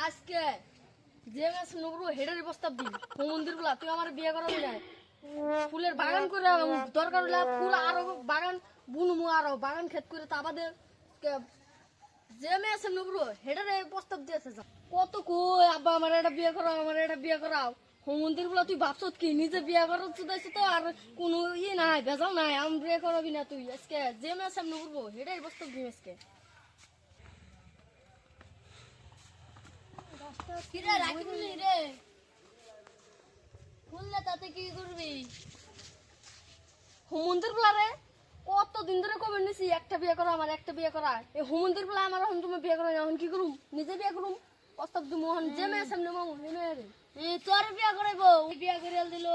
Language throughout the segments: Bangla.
আজকে যে মাস নগর হেডের প্রস্তাব দিই মন্দির গুলা তুই আমার বিয়ে করাবি না ফুলের বাগান করে দরকার হলে ফুল আরো বাগান বুনমু আরো বাগান ক্ষেত করে তা বাদে যে মাস নগর হেডের প্রস্তাব দিয়েছে কত কই আব্বা আমার এটা বিয়ে করাও আমার এটা বিয়ে করাও মন্দির গুলা তুই ভাবছত কি নিজে বিয়ে করার চুদাইছ তো আর কোনো ইয়ে নাই ভেজাল নাই আমি বিয়ে করাবি না তুই আজকে যে মাস নগর হেডের প্রস্তাব দিই আজকে কিরে রাখিবি রে খুললে তাতে কি করবি হুমন্দির প্লারে কত দিন ধরে কবে নিছি একটা বিয়ে করা আমার একটা বিয়ে করা এই হুমন্দির প্লা আমার এখন তুমি বিয়ে করা এখন কি করুম নিজে বিয়ে করুম প্রস্তাব দিমু এখন যে মেয়ে সামনে মামু নেমে রে তোর বিয়ে করাইবো বিয়ে করিয়াল দিল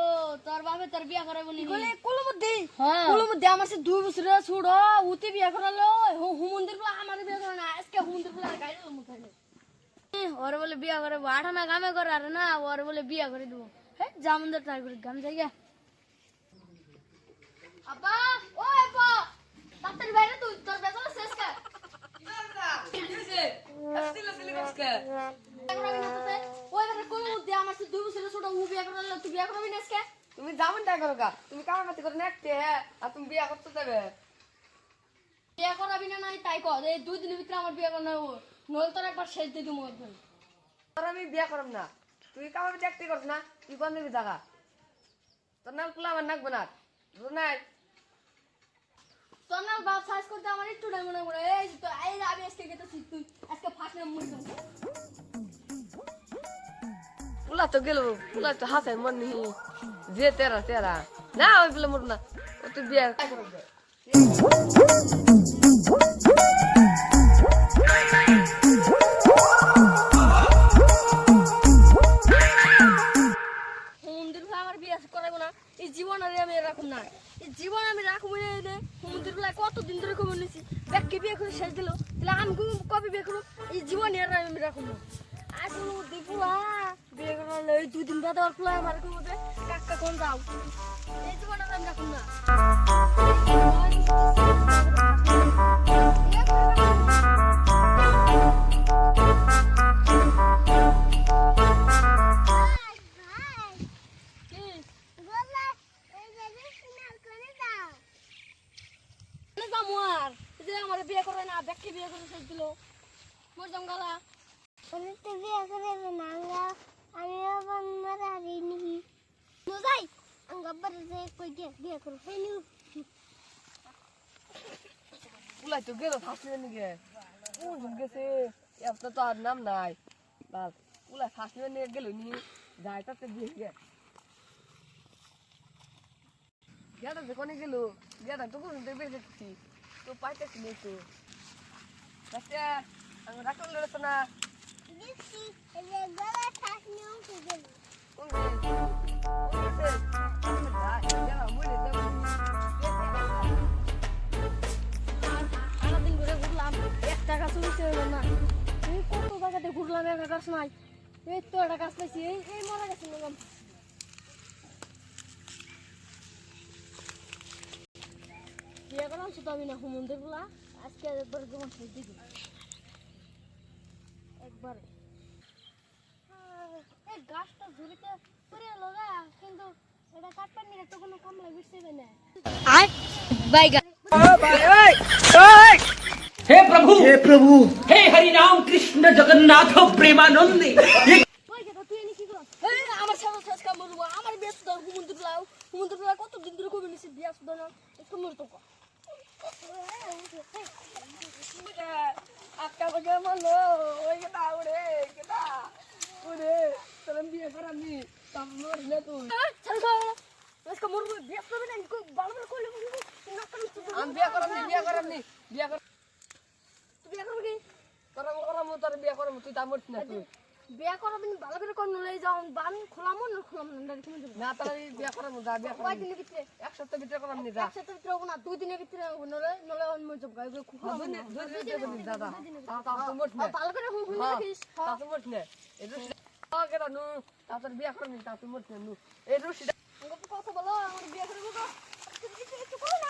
তোর বাপে তোর বিয়ে করাইবো নি কলে কোলো মধ্যে আমার সে 2 বছর ছোট উতি বিয়ে করালো হুমন্দির প্লা আমার বিয়ে করা না আজকে হুমন্দির প্লা গাইলো মুখাইলো ওরে বলে বিয়া করে আঠানা গামে করে আর না ওরে বলে বিয়া করে দেবো হ্যাঁ জামন্দার ট্রাই করে গাম যাই গা আপা ও আপা তাড়াতাড়ি বাইরে তুই তোর বেতন শেষ কর তুমি জামনটা করো গা তুমি কামাতি করে নেকতে আর তুমি বিয়া করতে যাবে বিয়া করাবি না নাই তাই কর এই 2 দিনের ভিতরে আমার বিয়া করা নল তোর একবার শেষ দিয়ে দিমু একবার তোর আমি বিয়া করব না তুই কামাতি দেখতে করছ না তুই কোন দিবি জায়গা তোর নাম কুলা আমার নাকবো না রুনাই তোর নাম বাপ সাইজ করতে আমার একটু টাইম মনে করে এই তো এই আমি আজকে গেতেছি তুই আজকে ফার্স্ট নাম মুই কুলা তো গেল কুলা তো হাসে মন নি যে তেরা তেরা না ওই বলে মর না ও তুই বিয়া করবে জীবন আমি রাখুন না এই জীবন আমি রাখবো না সমুদ্র কত দিন ধরে খবর নিয়েছি ব্যাগকে বিয়ে করে শেষ দিল তাহলে আমি কবে বিয়ে করবো এই জীবন আমি রাখুন না আসলে দেখুলা বিয়ে করালে এই 2 দিন বাদে খোলা আমার কাকা কোন যাও এই জীবন আমি রাখুন না আমার বিয়ে করে না ব্যাগকে বিয়ে করে শেষ দিল মোর জঙ্গলা আমি তো বিয়ে করে না আমি আবার মারা রিনি নো যাই আঙ্গাবার যে কই গে বিয়ে করে হেনি কুলা তো গেল ফাসলে নি গে ও গেছে এত তো আর নাম নাই বাস কুলা ফাসলে নিয়ে গেল নি যাইতাতে বিয়ে গে গেটা যে কোনে গেল গেটা তো কোন দেবে দেখছি তো পাইতেছি না তো আচ্ছা আমি রাখল লড়তো না দিছি এলে গলা ঠাস নিও তো গেল কোন গেছে যারা মনে দেব সারাদিন ঘুরে ঘুরলাম 1 টাকা চুরিতে হলো না এই কত জায়গাতে ঘুরলাম একা গাছ নাই এই তো একটা গাছ পাইছি এই মরা গেছে নিলাম বিয়ে করলাম শুধু আমি না হুমন্দির গুলা আজকে একবার জীবন শেষ দিবি একবারে এই গাছটা ঝুড়িতে পড়ে লগা কিন্তু এটা কাটবার নিয়ে তো কোনো কামলা বিরছে না আয় বাইগা हे प्रभु हे हरि राम कृष्ण जगन्नाथ प्रेमानंद বাইগা তুই এনে কি করছ এই আমার সাথে শেষ কাম বলবো আমার বেশ তো হুমন্দির গুলা কত দিন ধরে কবে নিছি বিয়া শুধু না একটু মর তো আজকাল তো গেল মারলো ওই কেটা ওরে কেটা ওরে তোর বিয়ে করাবি তাম মরলে তুই চল গো আজকে মরবো বিয়া করবে না ভালো করে কইলে আমি বিয়ে করাবনি বিয়ে কর তুই বিয়া করবি কি করাবো তোর বিয়ে করাবো তুই তা মরছিস না তুই বিয়া করবি ভালো করে কোন লই যাও বান খোলামো না খোলামো না তুমি দেব না তাহলে বিয়ে করাবো যা বিয়ে কয় দিনের ভিতরে এক সপ্তাহ ভিতরে করাবনি যা একসাথে ভিতরে হবো না 2 দিনের ভিতরে নলে নলে অন্য জব গাইবে খুব দুই দিন দাদা তা তো মরছিস না ভালো করে হুম রাখিস তা তো মরছিস না এই রুশি কেটা নু তারপর বিয়ে করবি তা তুই মরছিস না এই রুশি কথা বলো আমার বিয়া করবো তো একটু করো না